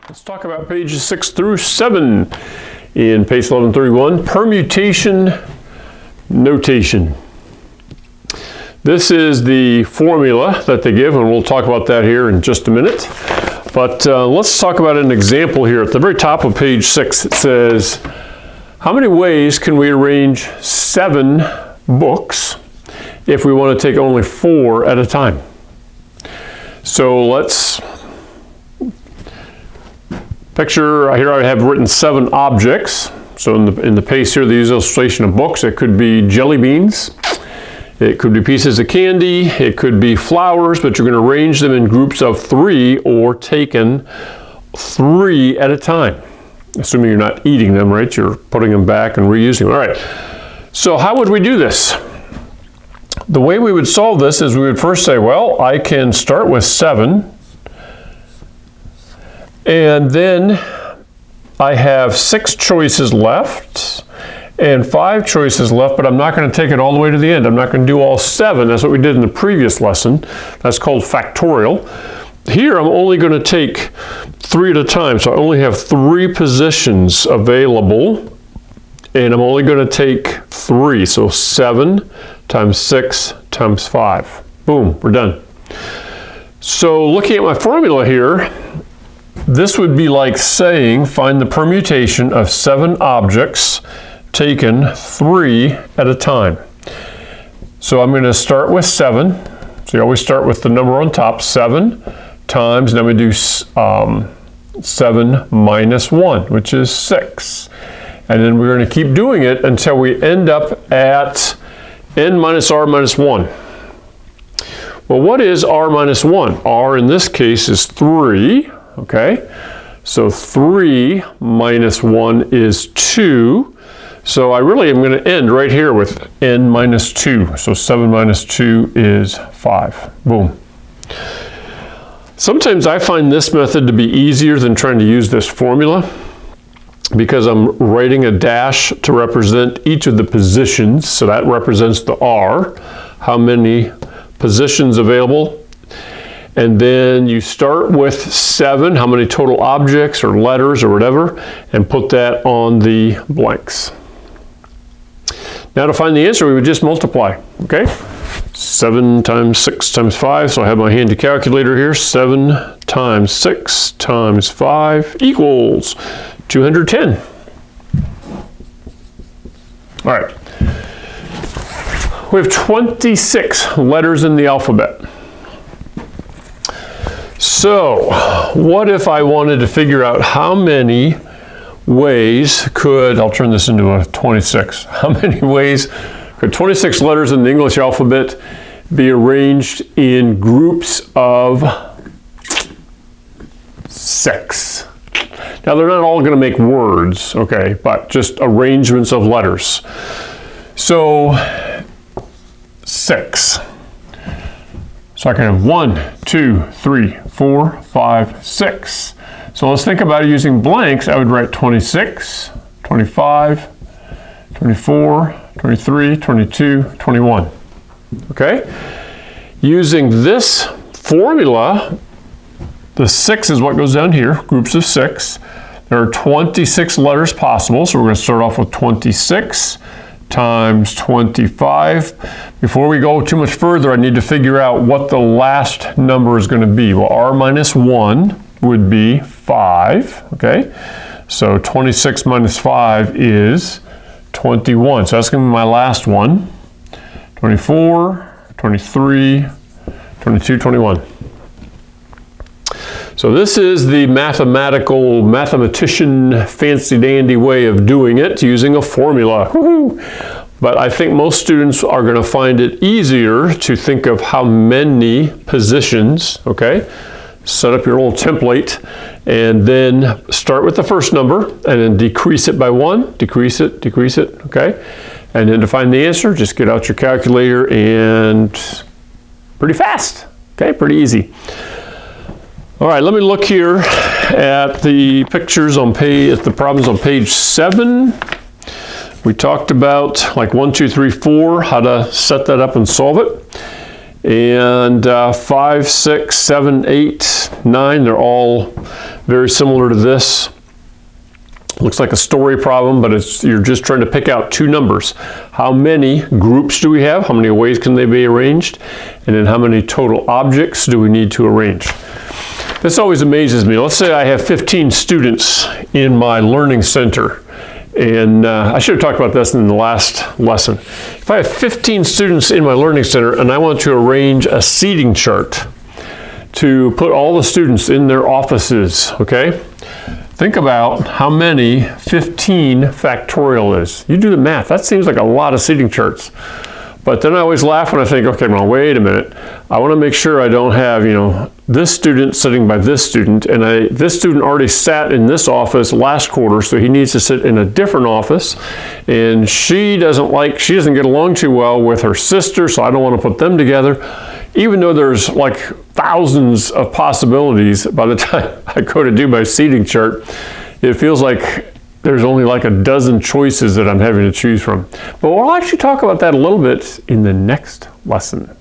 Let's talk about pages 6 through 7 in page 1131, permutation notation. This is the formula that they give, and we'll talk about that here in just a minute. But let's talk about an example here. At the very top of page 6, it says, how many ways can we arrange 7 books if we want to take only 4 at a time? So let's picture, here I have written 7 objects. So in the pace here, they use illustration of books. It could be jelly beans. It could be pieces of candy. It could be flowers, but you're going to arrange them in groups of 3 or taken 3 at a time. Assuming you're not eating them, right? You're putting them back and reusing them. All right. So how would we do this? The way we would solve this is we would first say, well, I can start with 7. And then I have 6 choices left and 5 choices left, but I'm not going to take it all the way to the end. I'm not going to do all 7. That's what we did in the previous lesson. That's called factorial. Here I'm only going to take 3 at a time, so I only have 3 positions available, and I'm only going to take 3. So 7 times 6 times 5. Boom, we're done. So looking at my formula here, this would be like saying find the permutation of 7 objects taken 3 at a time. So I'm going to start with 7. So you always start with the number on top, 7 times, and then we do 7 minus 1, which is 6. And then we're going to keep doing it until we end up at n minus r minus 1. Well, what is r minus 1? R in this case is 3. Okay, so 3 minus 1 is 2. So I really am going to end right here with n minus 2. So 7 minus 2 is 5. Boom. Sometimes I find this method to be easier than trying to use this formula because I'm writing a dash to represent each of the positions. So that represents the R, how many positions available. And then you start with 7, how many total objects or letters or whatever, and put that on the blanks. Now to find the answer, we would just multiply, okay? 7 times 6 times 5, so I have my handy calculator here. 7 times 6 times 5 equals 210. All right. We have 26 letters in the alphabet. So, what if I wanted to figure out how many ways could, I'll turn this into a 26, how many ways could 26 letters in the English alphabet be arranged in groups of 6? Now, they're not all going to make words, okay, but just arrangements of letters. So, 6. So I can have 1, 2, 3, 4, 5, 6. So let's think about using blanks. I would write 26, 25, 24, 23, 22, 21. Okay? Using this formula, the 6 is what goes down here, groups of 6. There are 26 letters possible, so we're going to start off with 26 times 25. Before we go too much further, I need to figure out what the last number is going to be. Well, r minus 1 would be 5, okay? So 26 minus 5 is 21. So that's going to be my last one. 24, 23, 22, 21. So this is the mathematician, fancy-dandy way of doing it using a formula. Woo-hoo. But I think most students are going to find it easier to think of how many positions, okay? Set up your little template and then start with the first number and then decrease it by 1, decrease it, okay? And then to find the answer, just get out your calculator and pretty fast, okay? Pretty easy. All right, let me look here at the pictures on the problems on page 7. We talked about like 1, 2, 3, 4, how to set that up and solve it. And 5, 6, 7, 8, 9, they're all very similar to this. Looks like a story problem, but you're just trying to pick out two numbers. How many groups do we have? How many ways can they be arranged? And then how many total objects do we need to arrange? This always amazes me. Let's say I have 15 students in my learning center. And I should have talked about this in the last lesson. If I have 15 students in my learning center and I want to arrange a seating chart to put all the students in their offices, okay? Think about how many 15 factorial is. You do the math. That seems like a lot of seating charts. But then I always laugh when I think, okay, well, wait a minute. I want to make sure I don't have, this student sitting by this student, and this student already sat in this office last quarter, so he needs to sit in a different office. And she doesn't get along too well with her sister, so I don't want to put them together. Even though there's like thousands of possibilities, by the time I go to do my seating chart, it feels like there's only like a dozen choices that I'm having to choose from. But we'll actually talk about that a little bit in the next lesson.